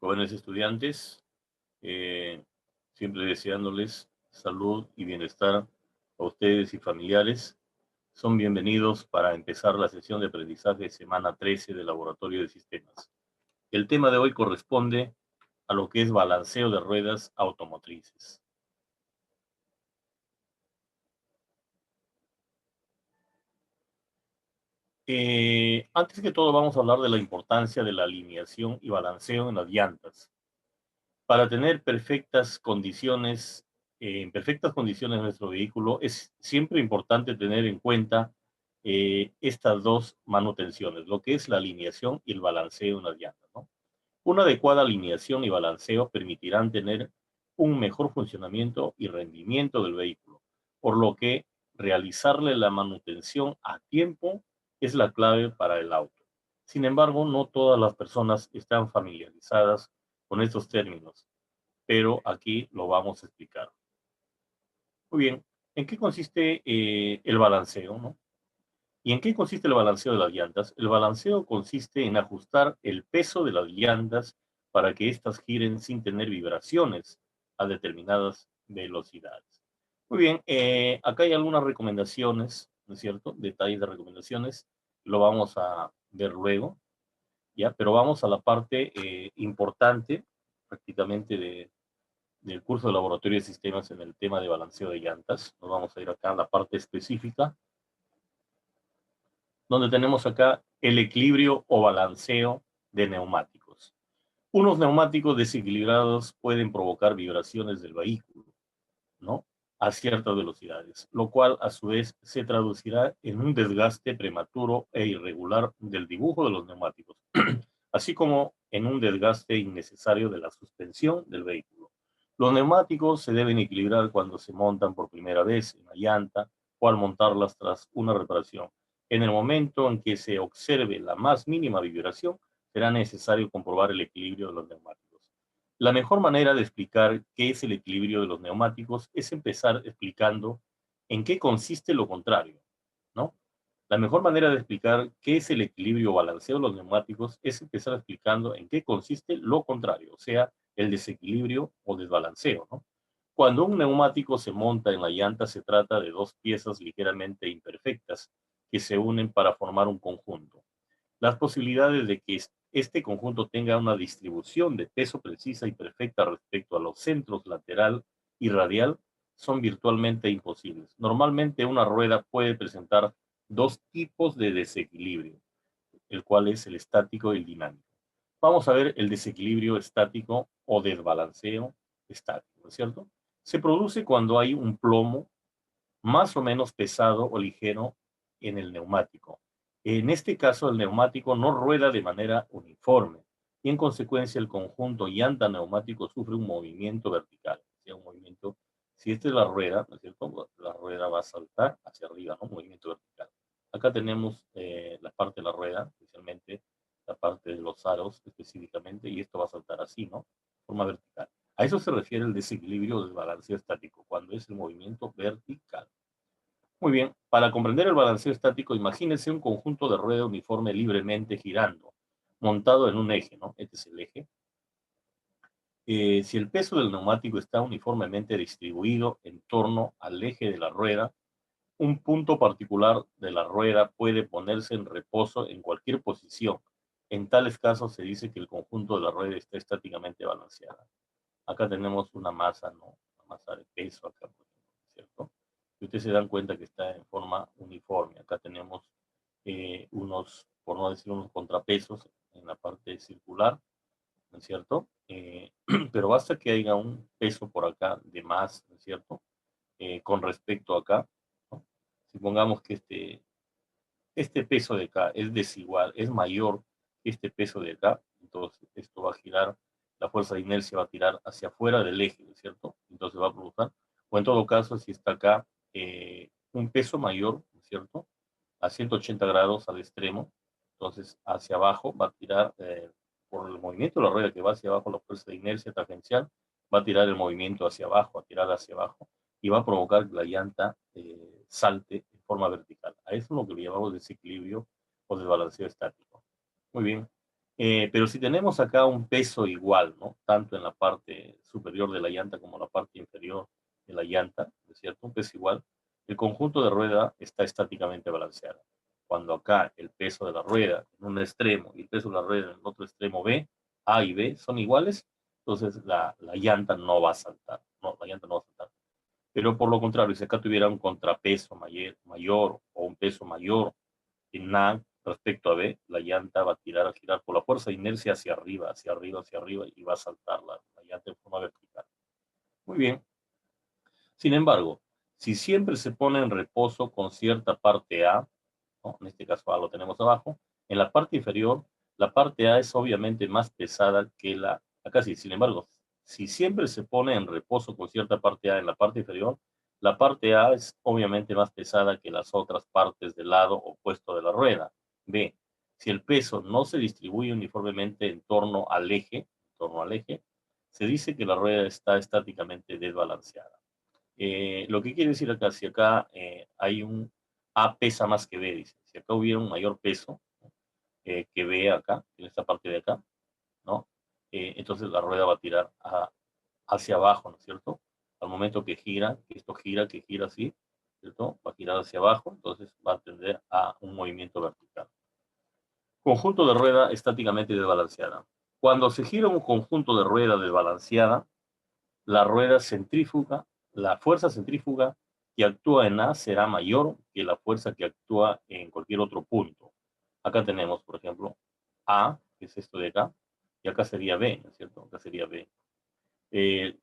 Jóvenes estudiantes, eh, siempre deseándoles salud y bienestar a ustedes y familiares. Son bienvenidos para empezar la sesión de aprendizaje semana 13 del Laboratorio de Sistemas. El tema de hoy corresponde a lo que es balanceo de ruedas automotrices. Antes que todo vamos a hablar de la importancia de la alineación y balanceo en las llantas. Para tener en perfectas condiciones nuestro vehículo, es siempre importante tener en cuenta estas dos manutenciones, lo que es la alineación y el balanceo en las llantas, ¿no? Una adecuada alineación y balanceo permitirán tener un mejor funcionamiento y rendimiento del vehículo, por lo que realizarle la manutención a tiempo es la clave para el auto. Sin embargo, no todas las personas están familiarizadas con estos términos, pero aquí lo vamos a explicar. Muy bien, ¿en qué consiste el balanceo, no? ¿Y en qué consiste el balanceo de las llantas? El balanceo consiste en ajustar el peso de las llantas para que éstas giren sin tener vibraciones a determinadas velocidades. Muy bien, acá hay algunas recomendaciones, ¿no es cierto? Detalles de recomendaciones, lo vamos a ver luego, ¿ya? Pero vamos a la parte importante prácticamente del curso de laboratorio de sistemas en el tema de balanceo de llantas. Nos vamos a ir acá a la parte específica, donde tenemos acá el equilibrio o balanceo de neumáticos. Unos neumáticos desequilibrados pueden provocar vibraciones del vehículo, ¿no? A ciertas velocidades, lo cual a su vez se traducirá en un desgaste prematuro e irregular del dibujo de los neumáticos, así como en un desgaste innecesario de la suspensión del vehículo. Los neumáticos se deben equilibrar cuando se montan por primera vez en la llanta o al montarlas tras una reparación. En el momento en que se observe la más mínima vibración, será necesario comprobar el equilibrio de los neumáticos. La mejor manera de explicar qué es el equilibrio de los neumáticos es empezar explicando en qué consiste lo contrario, ¿no? La mejor manera de explicar qué es el equilibrio o balanceo de los neumáticos es empezar explicando en qué consiste lo contrario, o sea, el desequilibrio o desbalanceo, ¿no? Cuando un neumático se monta en la llanta, se trata de dos piezas ligeramente imperfectas que se unen para formar un conjunto. Las posibilidades de que este conjunto tenga una distribución de peso precisa y perfecta respecto a los centros lateral y radial son virtualmente imposibles. Normalmente una rueda puede presentar dos tipos de desequilibrio, el cual es el estático y el dinámico. Vamos a ver el desequilibrio estático o desbalanceo estático, ¿no es cierto? Se produce cuando hay un plomo más o menos pesado o ligero en el neumático. En este caso, el neumático no rueda de manera uniforme y en consecuencia el conjunto llanta-neumático sufre un movimiento vertical, o sea, un movimiento, si esta es la rueda, ¿no es cierto? La rueda va a saltar hacia arriba, ¿no? Un movimiento vertical. Acá tenemos la parte de la rueda, especialmente la parte de los aros específicamente, y esto va a saltar así, ¿no? De forma vertical. A eso se refiere el desequilibrio o desbalanceo estático, cuando es el movimiento vertical. Muy bien, para comprender el balanceo estático, imagínense un conjunto de rueda uniforme libremente girando, montado en un eje, ¿no? Este es el eje. Si el peso del neumático está uniformemente distribuido en torno al eje de la rueda, un punto particular de la rueda puede ponerse en reposo en cualquier posición. En tales casos se dice que el conjunto de la rueda está estáticamente balanceada. Acá tenemos una masa, ¿no? Una masa de peso acá, por ejemplo, ¿cierto? Y ustedes se dan cuenta que está en forma uniforme. Acá tenemos unos, por no decir unos contrapesos en la parte circular, ¿no es cierto? Pero basta que haya un peso por acá de más, ¿no es cierto? Con respecto a acá, ¿no? Supongamos que este peso de acá es desigual, es mayor que este peso de acá, entonces esto va a girar, la fuerza de inercia va a tirar hacia afuera del eje, ¿no es cierto? Entonces va a provocar, o en todo caso, si está acá un peso mayor, ¿no es cierto? A 180 grados al extremo, entonces hacia abajo va a tirar, por el movimiento de la rueda que va hacia abajo, la fuerza de inercia tangencial, va a tirar el movimiento hacia abajo, a tirar hacia abajo, y va a provocar que la llanta salte en forma vertical. A eso es lo que le llamamos desequilibrio o desbalanceo estático. Muy bien. Pero si tenemos acá un peso igual, ¿no? Tanto en la parte superior de la llanta como en la parte inferior de la llanta, ¿no es cierto? Un peso igual, el conjunto de rueda está estáticamente balanceado. Cuando acá el peso de la rueda en un extremo y el peso de la rueda en el otro extremo B, A y B son iguales, entonces la llanta no va a saltar, no, la llanta no va a saltar. Pero por lo contrario, si acá tuviera un contrapeso mayor o un peso mayor en A respecto a B, la llanta va a tirar a girar por la fuerza de inercia hacia arriba, hacia arriba, hacia arriba y va a saltar la llanta en forma vertical. Muy bien. Sin embargo, si siempre se pone en reposo con cierta parte A, ¿no? En este caso A lo tenemos abajo, en la parte inferior, la parte A es obviamente más pesada que acá sí, sin embargo, si siempre se pone en reposo con cierta parte A en la parte inferior, la parte A es obviamente más pesada que las otras partes del lado opuesto de la rueda. B, si el peso no se distribuye uniformemente en torno al eje, se dice que la rueda está estáticamente desbalanceada. Lo que quiere decir acá, si acá hay un A pesa más que B, dice. Si acá hubiera un mayor peso que B acá, en esta parte de acá, ¿no? Entonces la rueda va a tirar hacia abajo, ¿no es cierto? Al momento que gira, que esto gira, que gira así, ¿cierto? Va a girar hacia abajo, entonces va a tender a un movimiento vertical. Conjunto de rueda estáticamente desbalanceada. Cuando se gira un conjunto de rueda desbalanceada, la rueda centrífuga, la fuerza centrífuga que actúa en A será mayor que la fuerza que actúa en cualquier otro punto. Acá tenemos, por ejemplo, A, que es esto de acá, y acá sería B, ¿no es cierto? Acá sería B.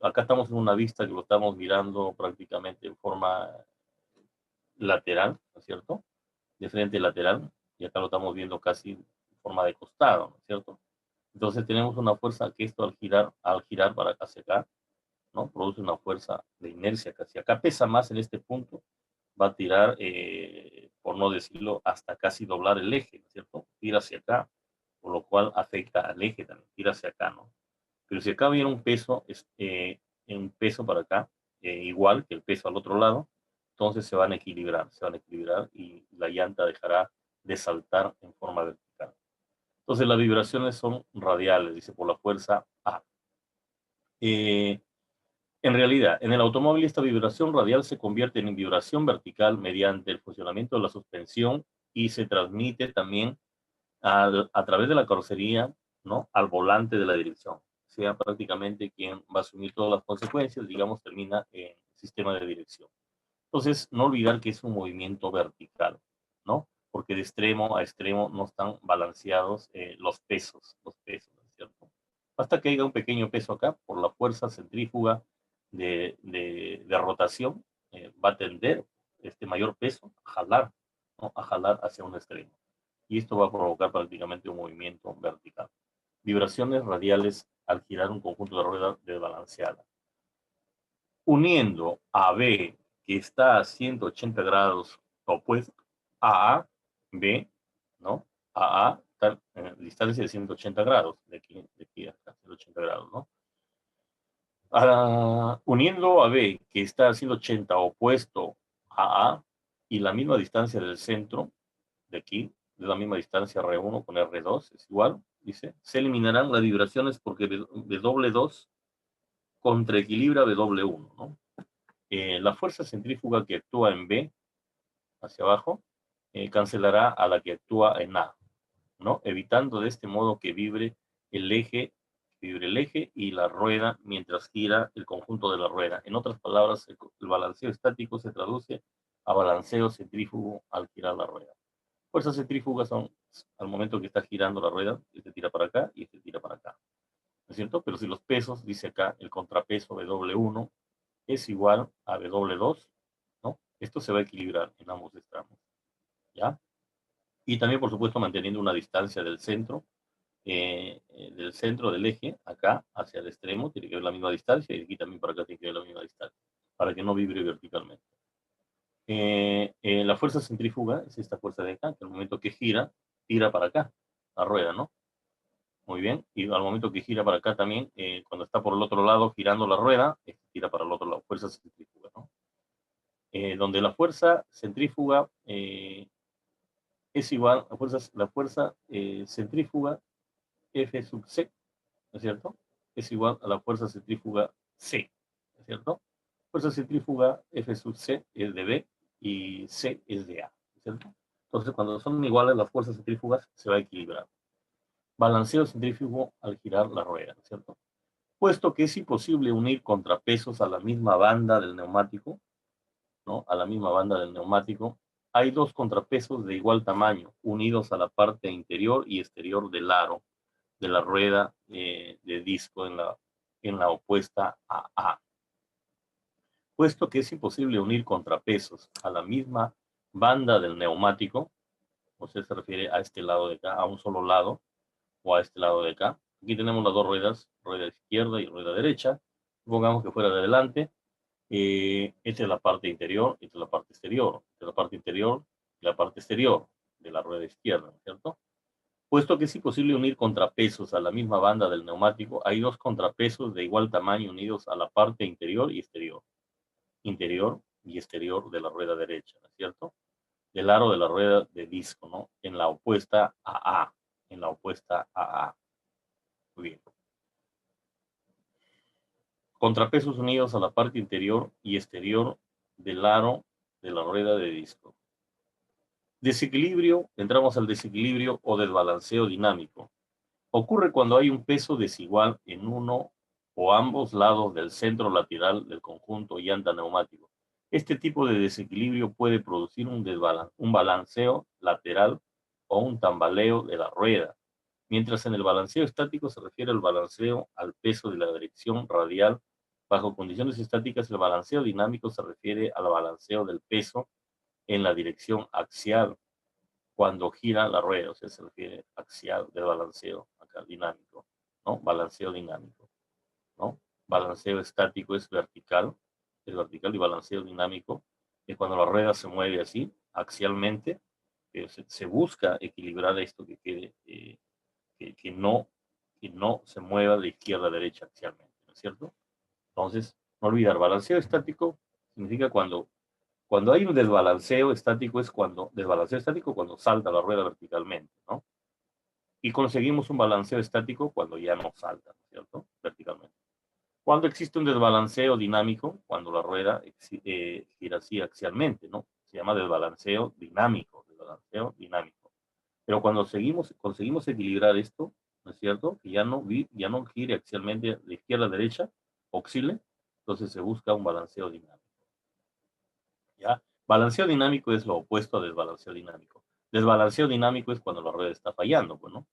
Acá estamos en una vista que lo estamos mirando prácticamente en forma lateral, ¿no es cierto? De frente lateral, y acá lo estamos viendo casi en forma de costado, ¿no es cierto? Entonces tenemos una fuerza que esto al girar para acá hacia acá, ¿no? Produce una fuerza de inercia casi. Acá pesa más en este punto, va a tirar, por no decirlo, hasta casi doblar el eje, ¿no es cierto? Tira hacia acá, por lo cual afecta al eje también, tira hacia acá, ¿no? Pero si acá viene un peso para acá, igual que el peso al otro lado, entonces se van a equilibrar y la llanta dejará de saltar en forma vertical. Entonces las vibraciones son radiales, dice, por la fuerza A. Eh, En realidad, en el automóvil esta vibración radial se convierte en vibración vertical mediante el funcionamiento de la suspensión y se transmite también a través de la carrocería, ¿no? Al volante de la dirección. O sea, prácticamente quien va a asumir todas las consecuencias, digamos, termina en el sistema de dirección. Entonces, no olvidar que es un movimiento vertical, ¿no? Porque de extremo a extremo no están balanceados los pesos, ¿no es cierto? Hasta que haya un pequeño peso acá, por la fuerza centrífuga de rotación, va a tender este mayor peso a jalar, ¿no? A jalar hacia un extremo. Y esto va a provocar prácticamente un movimiento vertical. Vibraciones radiales al girar un conjunto de ruedas desbalanceadas. Uniendo a B, que está a 180 grados opuesto a A, B, ¿no? A está en distancia de 180 grados, de aquí a 180 grados, ¿no? Uniendo a B, que está a 180 opuesto a y la misma distancia del centro, de aquí, de la misma distancia R1 con R2, es igual, dice, se eliminarán las vibraciones porque W2 contraequilibra W1, ¿no? La fuerza centrífuga que actúa en B, hacia abajo, cancelará a la que actúa en A, ¿no? Evitando de este modo que vibre el eje y la rueda mientras gira el conjunto de la rueda. En otras palabras, el balanceo estático se traduce a balanceo centrífugo al girar la rueda. Fuerzas centrífugas son al momento que está girando la rueda, este tira para acá y este tira para acá, ¿no es cierto? Pero si los pesos, dice acá, el contrapeso W1 es igual a W2, ¿no? Esto se va a equilibrar en ambos extremos, ¿ya? Y también, por supuesto, manteniendo una distancia del centro del eje, acá, hacia el extremo, tiene que haber la misma distancia, y aquí también para acá tiene que haber la misma distancia, para que no vibre verticalmente. La fuerza centrífuga es esta fuerza de acá, que al momento que gira, tira para acá, la rueda, ¿no? Muy bien, y al momento que gira para acá también, cuando está por el otro lado girando la rueda, tira para el otro lado, fuerza centrífuga, ¿no? Donde la fuerza centrífuga es igual, la fuerza centrífuga F sub C, ¿no es cierto? Es igual a la fuerza centrífuga C, ¿no es cierto? Fuerza centrífuga F sub C es de B y C es de A, ¿no es cierto? Entonces, cuando son iguales las fuerzas centrífugas, se va a equilibrar. Balanceo centrífugo al girar la rueda, ¿no es cierto? Puesto que es imposible unir contrapesos a la misma banda del neumático, ¿no? A la misma banda del neumático, hay dos contrapesos de igual tamaño, unidos a la parte interior y exterior del aro de la rueda de disco en la opuesta a A. Puesto que es imposible unir contrapesos a la misma banda del neumático, o sea, se refiere a este lado de acá, a un solo lado, o a este lado de acá. Aquí tenemos las dos ruedas, rueda izquierda y rueda derecha. Supongamos que fuera de adelante. Esta es la parte interior, esta es la parte exterior. Esta es la parte interior y la parte exterior de la rueda izquierda, ¿no es cierto? Puesto que es imposible unir contrapesos a la misma banda del neumático, hay dos contrapesos de igual tamaño unidos a la parte interior y exterior. Interior y exterior de la rueda derecha, ¿no es cierto? Del aro de la rueda de disco, ¿no? En la opuesta a A. En la opuesta a A. Muy bien. Contrapesos unidos a la parte interior y exterior del aro de la rueda de disco. Desequilibrio, entramos al desequilibrio o desbalanceo dinámico. Ocurre cuando hay un peso desigual en uno o ambos lados del centro lateral del conjunto llanta neumático. Este tipo de desequilibrio puede producir un balanceo lateral o un tambaleo de la rueda, mientras en el balanceo estático se refiere al balanceo al peso de la dirección radial. Bajo condiciones estáticas, el balanceo dinámico se refiere al balanceo del peso en la dirección axial cuando gira la rueda, o sea, se refiere axial de balanceo, acá dinámico, ¿no? Balanceo dinámico, ¿no? Balanceo estático es vertical y balanceo dinámico es cuando la rueda se mueve así, axialmente, se busca equilibrar esto que quede, que no se mueva de izquierda a derecha axialmente, ¿no es cierto? Entonces, no olvidar, balanceo estático significa cuando hay un desbalanceo estático es cuando salta la rueda verticalmente, ¿no? Y conseguimos un balanceo estático cuando ya no salta, ¿no es cierto? Verticalmente. Cuando existe un desbalanceo dinámico, cuando la rueda gira así axialmente, ¿no? Se llama desbalanceo dinámico, Pero cuando conseguimos equilibrar esto, ¿no es cierto? Que ya no gire axialmente de izquierda a derecha, oscile, entonces se busca un balanceo dinámico. ¿Ya? Balanceo dinámico es lo opuesto a desbalanceo dinámico. Desbalanceo dinámico es cuando la rueda está fallando, pues, ¿no?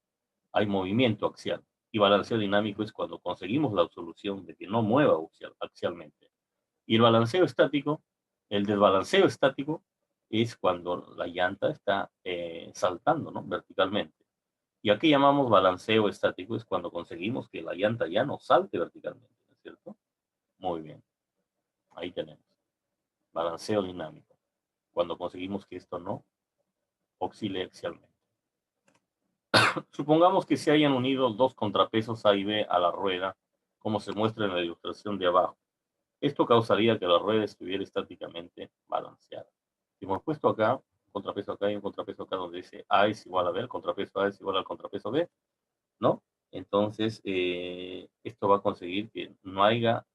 Hay movimiento axial. Y balanceo dinámico es cuando conseguimos la solución de que no mueva axialmente. Y el desbalanceo estático es cuando la llanta está saltando, ¿no? Verticalmente. Y aquí llamamos balanceo estático, es cuando conseguimos que la llanta ya no salte verticalmente, ¿no es cierto? Muy bien. Ahí tenemos. Balanceo dinámico. Cuando conseguimos que esto no oscile axialmente. Supongamos que se hayan unido dos contrapesos A y B a la rueda, como se muestra en la ilustración de abajo. Esto causaría que la rueda estuviera estáticamente balanceada. Si hemos puesto acá, un contrapeso acá y un contrapeso acá donde dice A es igual a B, el contrapeso A es igual al contrapeso B, ¿no? Entonces, esto va a conseguir que no haya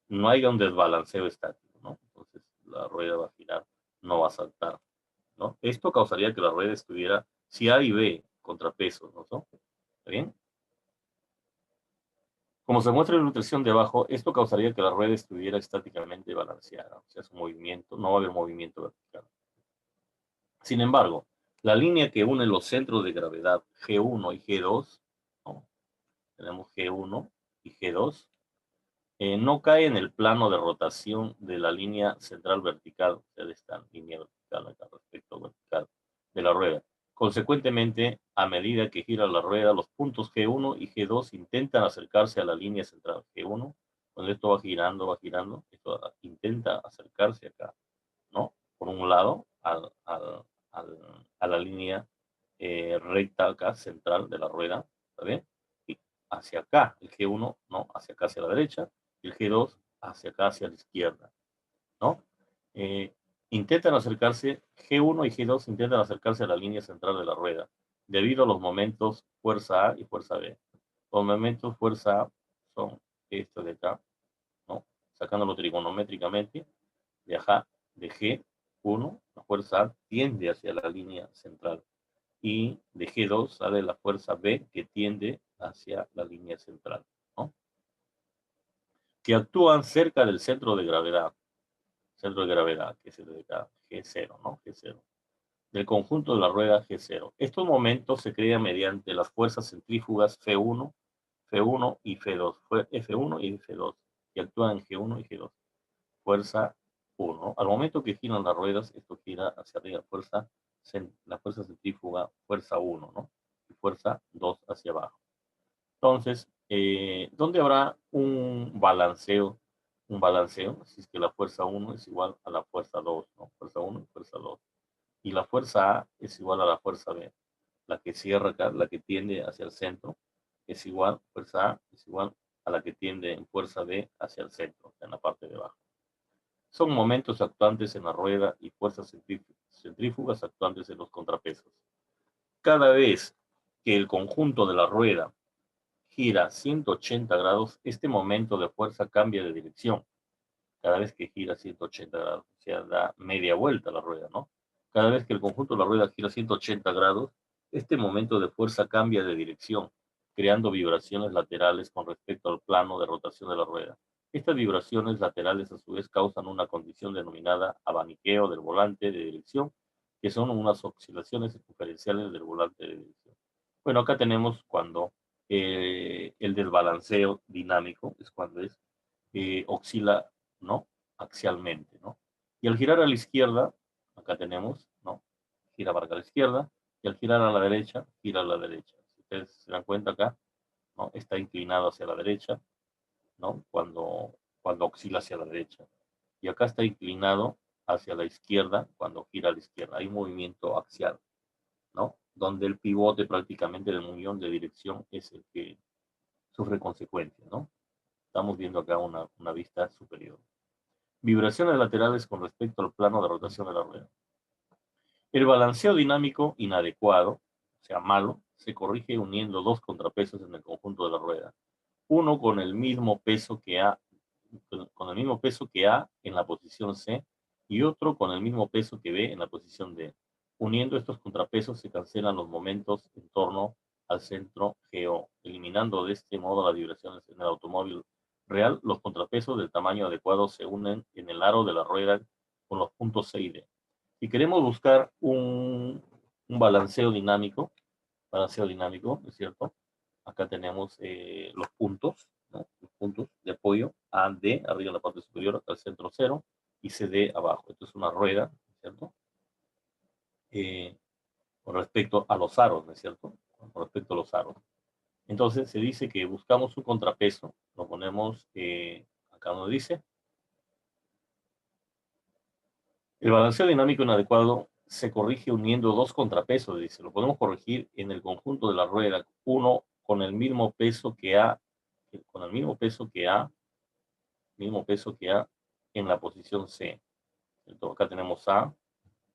un desbalanceo estático, ¿no? Entonces, la rueda va a girar, no va a saltar, ¿no? Esto causaría que la rueda estuviera, si A y B, contrapesos, ¿no? ¿Está bien? Como se muestra en la ilustración de abajo, esto causaría que la rueda estuviera estáticamente balanceada, o sea, su movimiento, no va a haber movimiento vertical. Sin embargo, la línea que une los centros de gravedad G1 y G2, ¿no? Tenemos G1 y G2, no cae en el plano de rotación de la línea central vertical, o sea, de esta línea vertical acá respecto vertical de la rueda. Consecuentemente, a medida que gira la rueda, los puntos G1 y G2 intentan acercarse a la línea central G1. Cuando esto va girando, esto intenta acercarse acá, ¿no? Por un lado, a la línea recta acá, central de la rueda, ¿está bien? Y hacia acá, el G1, ¿no? Hacia acá, hacia la derecha, y el G2 hacia acá, hacia la izquierda, ¿no? Intentan acercarse, G1 y G2 intentan acercarse a la línea central de la rueda, debido a los momentos fuerza A y fuerza B. Los momentos fuerza A son estos de acá, ¿no? Sacándolo trigonométricamente, de acá, de G1, la fuerza A tiende hacia la línea central. Y de G2 sale la fuerza B que tiende hacia la línea central, ¿no? Que actúan cerca del centro de gravedad, que es el de acá, G0, ¿no? G0. Del conjunto de la rueda G0. Estos momentos se crean mediante las fuerzas centrífugas F1 y F2, F1 y F2, que actúan en G1 y G2. Fuerza 1. Al momento que giran las ruedas, esto gira hacia arriba, la fuerza centrífuga, fuerza 1, ¿no? Y fuerza 2 hacia abajo. Entonces, ¿dónde habrá un balanceo? Un balanceo, si es que la fuerza 1 es igual a la fuerza 2, ¿no? Fuerza 1 y fuerza 2. Y la fuerza A es igual a la fuerza B. La que cierra acá, la que tiende hacia el centro, es igual, fuerza A es igual a la que tiende en fuerza B hacia el centro, en la parte de abajo. Son momentos actuantes en la rueda y fuerzas centrífugas actuantes en los contrapesos. Cada vez que el conjunto de la rueda gira 180 grados, este momento de fuerza cambia de dirección. Cada vez que gira 180 grados, o sea, da media vuelta a la rueda, ¿no? Cada vez que el conjunto de la rueda gira 180 grados, este momento de fuerza cambia de dirección, creando vibraciones laterales con respecto al plano de rotación de la rueda. Estas vibraciones laterales a su vez causan una condición denominada abaniqueo del volante de dirección, que son unas oscilaciones circunferenciales del volante de dirección. Bueno, acá tenemos cuando el desbalanceo dinámico es cuando oscila, ¿no? Axialmente, ¿no? Y al girar a la izquierda, acá tenemos, ¿no? Gira para acá a la izquierda, y al girar a la derecha, gira a la derecha. Si ustedes se dan cuenta acá, ¿no? Está inclinado hacia la derecha, ¿no? Cuando oscila hacia la derecha. Y acá está inclinado hacia la izquierda cuando gira a la izquierda. Hay movimiento axial, ¿no? Donde el pivote prácticamente del muñón de dirección es el que sufre consecuencias, ¿no? Estamos viendo acá una vista superior. Vibraciones laterales con respecto al plano de rotación de la rueda. El balanceo dinámico inadecuado, o sea, malo, se corrige uniendo dos contrapesos en el conjunto de la rueda. Uno con el mismo peso que A, en la posición C y otro con el mismo peso que B en la posición D. Uniendo estos contrapesos se cancelan los momentos en torno al centro GO, eliminando de este modo las vibraciones en el automóvil real. Los contrapesos del tamaño adecuado se unen en el aro de la rueda con los puntos C y D. Si queremos buscar un balanceo dinámico, ¿no es cierto? Acá tenemos los puntos, ¿no? Los puntos de apoyo A, D, arriba en la parte superior, al centro 0, y CD abajo. Esto es una rueda, ¿no es cierto? Con respecto a los aros, ¿no es cierto? Con respecto a los aros. Entonces se dice que buscamos un contrapeso, lo ponemos acá donde dice. El balanceo dinámico inadecuado se corrige uniendo dos contrapesos, dice. Lo podemos corregir en el conjunto de la rueda, uno con el mismo peso que A, en la posición C. Entonces, acá tenemos A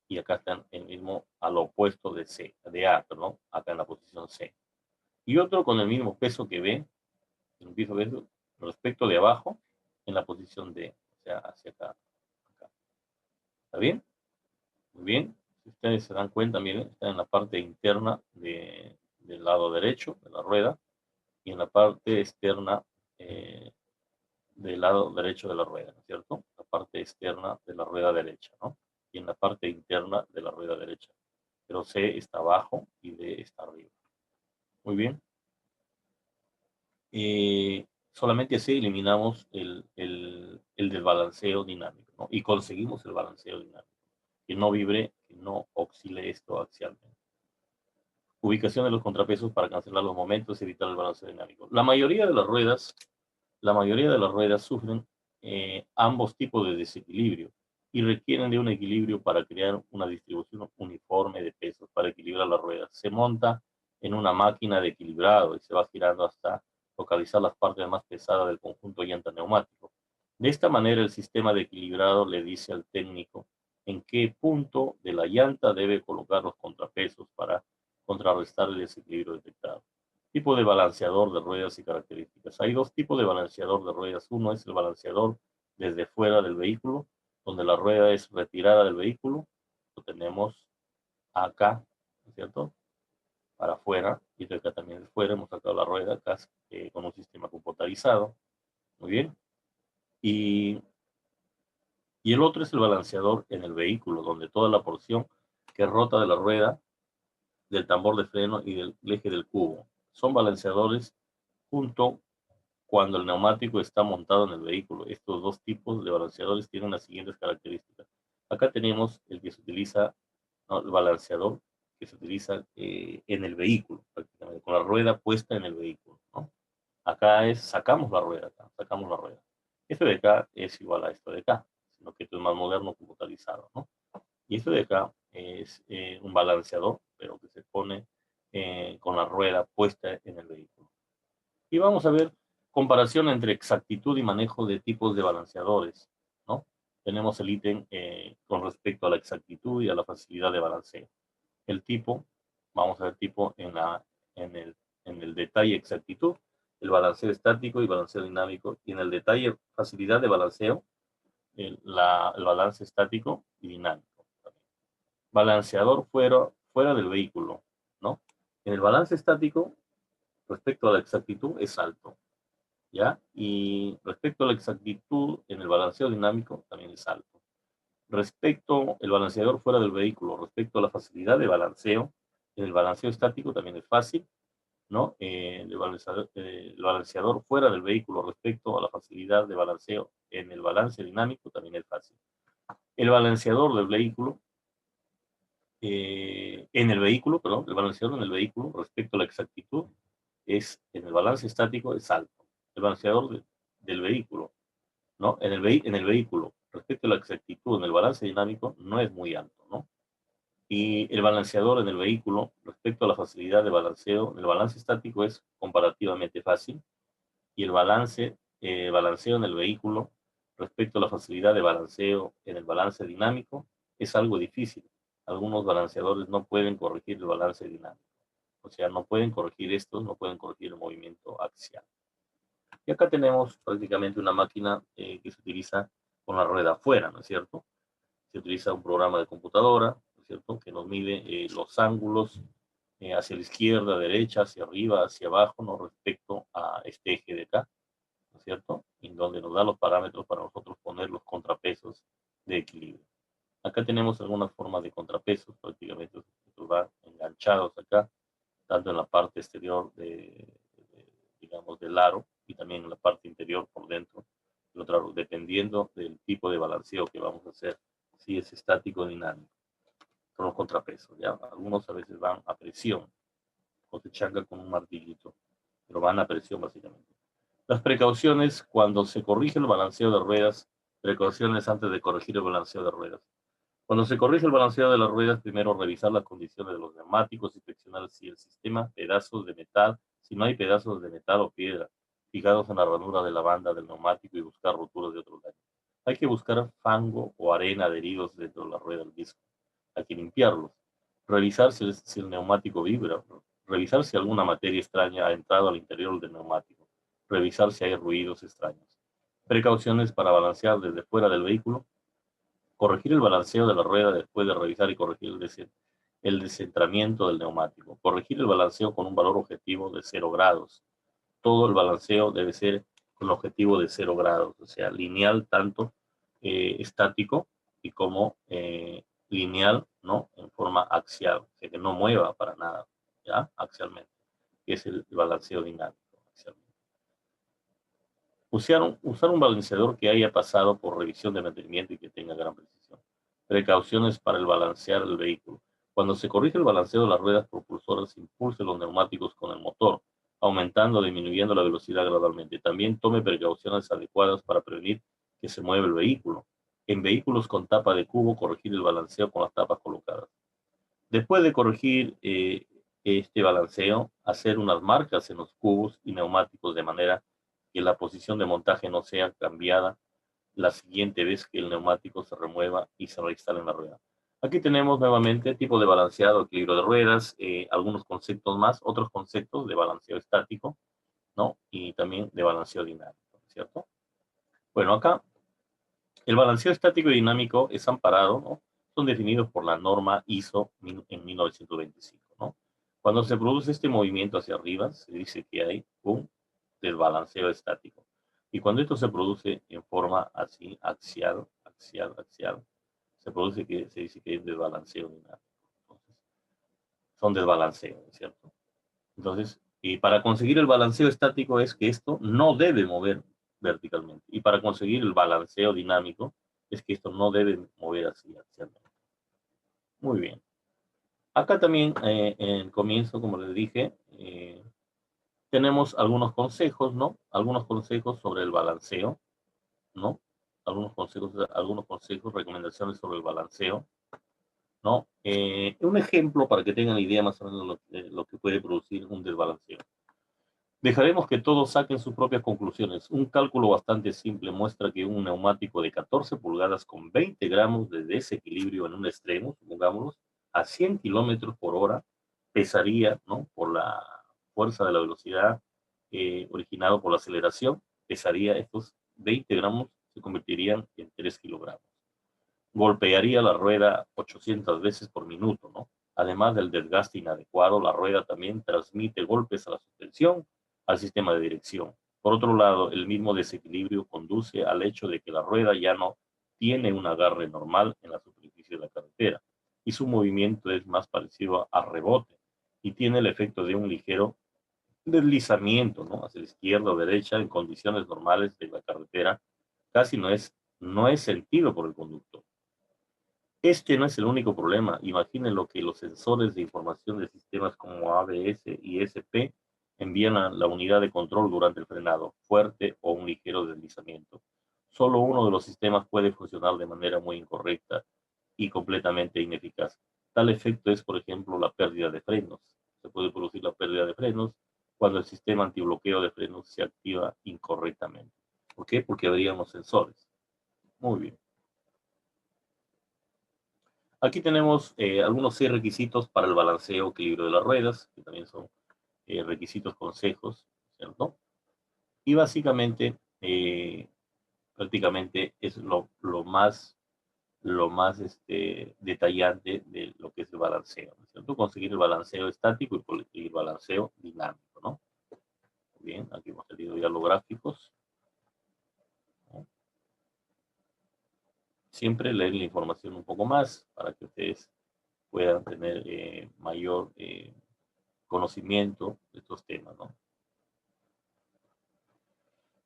y acá está el mismo al opuesto de A, perdón, acá en la posición C. Y otro con el mismo peso que B, respecto de abajo, en la posición D, o sea, hacia acá. ¿Está bien? Muy bien. Si ustedes se dan cuenta, miren, está en la parte interna del lado derecho de la rueda y en la parte externa del lado derecho de la rueda, ¿no es cierto? La parte externa de la rueda derecha, ¿no? Y en la parte interna de la rueda derecha. Pero C está abajo y D está arriba. Muy bien. Solamente así eliminamos el desbalanceo dinámico, ¿no? Y conseguimos el balanceo dinámico. Que no vibre, que no oscile esto axialmente. Ubicación de los contrapesos para cancelar los momentos y evitar el balance dinámico. La mayoría de las ruedas sufren ambos tipos de desequilibrio y requieren de un equilibrio para crear una distribución uniforme de pesos para equilibrar las ruedas. Se monta en una máquina de equilibrado y se va girando hasta localizar las partes más pesadas del conjunto llanta neumático. De esta manera, el sistema de equilibrado le dice al técnico en qué punto de la llanta debe colocar los contrapesos para contrarrestar el desequilibrio detectado. Tipo de balanceador de ruedas y características. Hay dos tipos de balanceador de ruedas. Uno es el balanceador desde fuera del vehículo, donde la rueda es retirada del vehículo. Lo tenemos acá, ¿no es cierto? Para afuera, y de acá también de fuera hemos sacado la rueda acá con un sistema computarizado. Muy bien. Y el otro es el balanceador en el vehículo, donde toda la porción que rota de la rueda, del tambor de freno y del eje del cubo. Son balanceadores junto cuando el neumático está montado en el vehículo. Estos dos tipos de balanceadores tienen las siguientes características. Acá tenemos el que se utiliza, ¿no?, el balanceador que se utiliza en el vehículo, prácticamente, con la rueda puesta en el vehículo, ¿no? Acá sacamos la rueda, acá, sacamos la rueda. Esto de acá es igual a esto de acá, sino que esto es más moderno, computarizado, ¿no? Y esto de acá es un balanceador, pero que se pone con la rueda puesta en el vehículo. Y vamos a ver comparación entre exactitud y manejo de tipos de balanceadores, ¿no? Tenemos el ítem con respecto a la exactitud y a la facilidad de balanceo. El tipo, vamos a ver tipo en el detalle exactitud, el balanceo estático y balanceo dinámico. Y en el detalle facilidad de balanceo, el balance estático y dinámico. Balanceador fuera del vehículo, ¿no? En el balance estático, respecto a la exactitud, es alto, ¿ya? Y respecto a la exactitud, en el balanceo dinámico, también es alto. Respecto al balanceador fuera del vehículo, respecto a la facilidad de balanceo, en el balanceo estático también es fácil, ¿no? El balanceador fuera del vehículo respecto a la facilidad de balanceo en el balance dinámico también es fácil. El balanceador del vehículo en el vehículo, perdón, el balanceador en el vehículo respecto a la exactitud en el balance estático es alto. El balanceador del vehículo, ¿no? En el vehículo respecto a la exactitud en el balance dinámico no es muy alto, ¿no? Y el balanceador en el vehículo respecto a la facilidad de balanceo en el balance estático es comparativamente fácil. Y el balanceo en el vehículo respecto a la facilidad de balanceo en el balance dinámico es algo difícil. Algunos balanceadores no pueden corregir el balance dinámico. O sea, no pueden corregir estos, no pueden corregir el movimiento axial. Y acá tenemos prácticamente una máquina que se utiliza con la rueda afuera, ¿no es cierto? Se utiliza un programa de computadora, ¿no es cierto?, que nos mide los ángulos hacia la izquierda, derecha, hacia arriba, hacia abajo, ¿no?, respecto a este eje de acá, ¿no es cierto? En donde nos da los parámetros para nosotros poner los contrapesos de equilibrio. Acá tenemos algunas formas de contrapesos, prácticamente estos van enganchados acá, tanto en la parte exterior digamos, del aro y también en la parte interior por dentro, dependiendo del tipo de balanceo que vamos a hacer, si es estático o dinámico. Son los contrapesos, ¿ya? Algunos a veces van a presión o se chanca con un martillito, pero van a presión básicamente. Las precauciones cuando se corrige el balanceo de ruedas, precauciones antes de corregir el balanceo de ruedas. Cuando se corrige el balanceo de las ruedas, primero revisar las condiciones de los neumáticos, inspeccionar si el sistema, pedazos de metal, si no hay pedazos de metal o piedra, fijados en la ranura de la banda del neumático y buscar roturas de otros daños. Hay que buscar fango o arena adheridos dentro de la rueda del disco. Hay que limpiarlos. Revisar si el neumático vibra. Revisar si alguna materia extraña ha entrado al interior del neumático. Revisar si hay ruidos extraños. Precauciones para balancear desde fuera del vehículo. Corregir el balanceo de la rueda después de revisar y corregir el descentramiento del neumático. Corregir el balanceo con un valor objetivo de 0 grados. Todo el balanceo debe ser con objetivo de 0 grados, o sea, lineal tanto estático y como lineal, ¿no?, en forma axial, o sea, que no mueva para nada, ¿ya? Axialmente, que es el balanceo dinámico. Axialmente. Usar un balanceador que haya pasado por revisión de mantenimiento y que tenga gran precisión. Precauciones para el balancear el vehículo. Cuando se corrige el balanceo de las ruedas propulsoras, impulse los neumáticos con el motor, aumentando o disminuyendo la velocidad gradualmente. También tome precauciones adecuadas para prevenir que se mueva el vehículo. En vehículos con tapa de cubo, corregir el balanceo con las tapas colocadas. Después de corregir este balanceo, hacer unas marcas en los cubos y neumáticos de manera que la posición de montaje no sea cambiada la siguiente vez que el neumático se remueva y se reinstale en la rueda. Aquí tenemos nuevamente tipo de balanceado, equilibrio de ruedas, algunos conceptos más, otros conceptos de balanceo estático, ¿no? Y también de balanceo dinámico, ¿cierto? Bueno, acá el balanceo estático y dinámico es amparado, ¿no? Son definidos por la norma ISO en 1925, ¿no? Cuando se produce este movimiento hacia arriba, se dice que hay un desbalanceo estático. Y cuando esto se produce en forma así, axial, se dice que hay desbalanceo dinámico. Entonces, son desbalanceos, ¿cierto? Entonces, y para conseguir el balanceo estático es que esto no debe mover verticalmente. Y para conseguir el balanceo dinámico es que esto no debe mover así axialmente. Muy bien. Acá también en el comienzo, como les dije, tenemos algunos consejos, ¿no? Algunos consejos sobre el balanceo, ¿no? Algunos consejos, recomendaciones sobre el balanceo, ¿no? Un ejemplo para que tengan idea más o menos de lo que puede producir un desbalanceo. Dejaremos que todos saquen sus propias conclusiones. Un cálculo bastante simple muestra que un neumático de 14 pulgadas con 20 gramos de desequilibrio en un extremo, pongámoslo, a 100 kilómetros por hora, pesaría, ¿no? Por la fuerza de la velocidad originado por la aceleración, pesaría estos 20 gramos, se convertirían en 3 kilogramos. Golpearía la rueda 800 veces por minuto, ¿no? Además del desgaste inadecuado, la rueda también transmite golpes a la suspensión, al sistema de dirección. Por otro lado, el mismo desequilibrio conduce al hecho de que la rueda ya no tiene un agarre normal en la superficie de la carretera y su movimiento es más parecido a rebote y tiene el efecto de un ligero deslizamiento, ¿no? Hacia la izquierda o derecha en condiciones normales de la carretera. Casi no es sentido por el conductor. Este no es el único problema. Imaginen lo que los sensores de información de sistemas como ABS y SP envían a la unidad de control durante el frenado, fuerte o un ligero deslizamiento. Solo uno de los sistemas puede funcionar de manera muy incorrecta y completamente ineficaz. Tal efecto es, por ejemplo, la pérdida de frenos. Se puede producir la pérdida de frenos cuando el sistema antibloqueo de frenos se activa incorrectamente. ¿Por qué? Porque habrían los sensores. Muy bien. Aquí tenemos algunos 6 requisitos para el balanceo, equilibrio de las ruedas, que también son requisitos, consejos, ¿cierto? Y básicamente, prácticamente es lo más detallante de lo que es el balanceo, ¿cierto? Conseguir el balanceo estático y el balanceo dinámico, ¿no? Bien, aquí hemos tenido ya los gráficos, ¿no? Siempre leer la información un poco más para que ustedes puedan tener mayor conocimiento de estos temas, ¿no?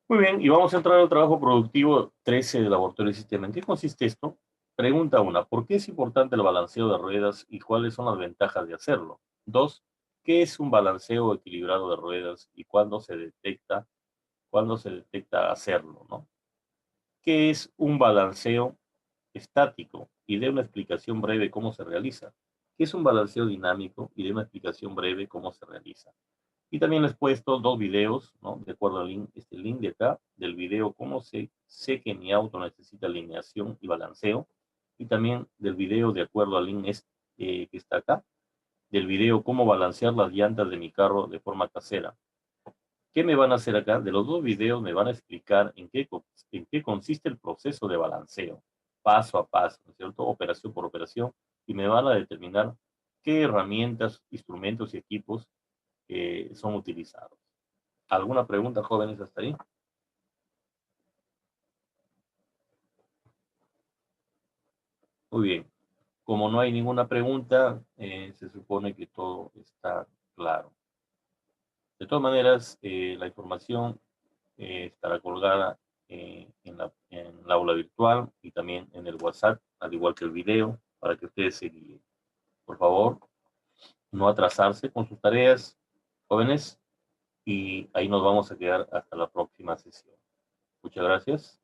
Muy bien, y vamos a entrar al trabajo productivo 13 de laboratorio y sistema. ¿En qué consiste esto? Pregunta 1. ¿Por qué es importante el balanceo de ruedas y cuáles son las ventajas de hacerlo? 2. ¿Qué es un balanceo equilibrado de ruedas y cuándo se detecta hacerlo, ¿no? ¿Qué es un balanceo estático? Y dé una explicación breve cómo se realiza. ¿Qué es un balanceo dinámico? Y dé una explicación breve cómo se realiza. Y también les he puesto 2 videos, ¿no? De acuerdo al link, este link de acá, del video cómo sé que mi auto necesita alineación y balanceo. Y también del video de acuerdo al link que está acá, del video cómo balancear las llantas de mi carro de forma casera. ¿Qué me van a hacer acá? De los 2 videos me van a explicar en qué consiste el proceso de balanceo, paso a paso, ¿no es cierto? Operación por operación, y me van a determinar qué herramientas, instrumentos y equipos son utilizados. ¿Alguna pregunta, jóvenes, hasta ahí? Muy bien. Como no hay ninguna pregunta, se supone que todo está claro. De todas maneras, la información estará colgada en la aula virtual y también en el WhatsApp, al igual que el video, para que ustedes se guíen. Por favor, no atrasarse con sus tareas, jóvenes, y ahí nos vamos a quedar hasta la próxima sesión. Muchas gracias.